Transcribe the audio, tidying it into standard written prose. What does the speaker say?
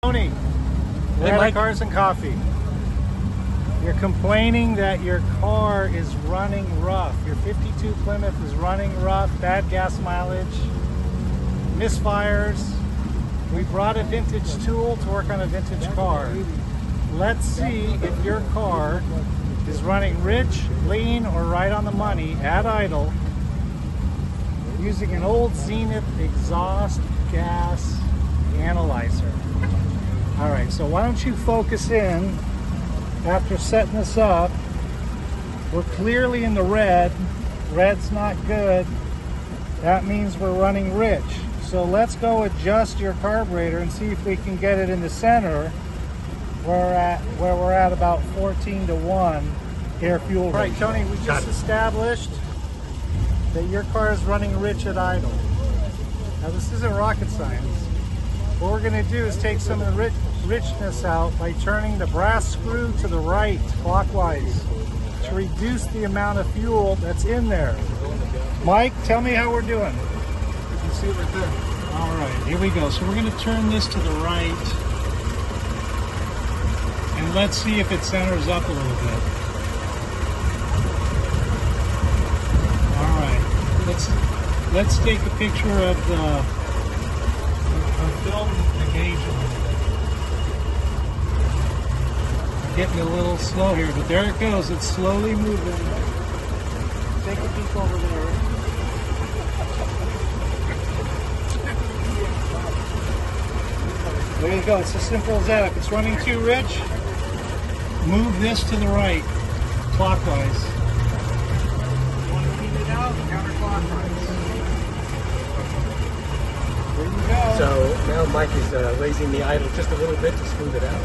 Tony, we're at Cars and Coffee. You're complaining that your car is running rough. Your 52 Plymouth is running rough, bad gas mileage, misfires. We brought a vintage tool to work on a vintage car. Let's see if your car is running rich, lean, or right on the money at idle using an old Zenith exhaust gas analyzer. All right, so why don't you focus in after setting this up. We're clearly in the red. Red's not good. That means we're running rich. So let's go adjust your carburetor and see if we can get it in the center where we're at about 14 to 1 air fuel. All right, Tony, we just established that your car is running rich at idle. Now this isn't rocket science. What we're going to do is take some of the richness out by turning the brass screw to the right clockwise to reduce the amount of fuel that's in there. Mike, tell me how we're doing. You can see it right there. All right, here we go. So we're going to turn this to the right and let's see if it centers up a little bit. All right, let's take a picture of the film the gauge a little bit. Getting a little slow here, but there it goes. It's slowly moving. Take a peek over there. There you go. It's as simple as that. If it's running too rich, move this to the right, clockwise. You want to clean it out, counterclockwise. There you go. So now Mike is raising the idle just a little bit to smooth it out.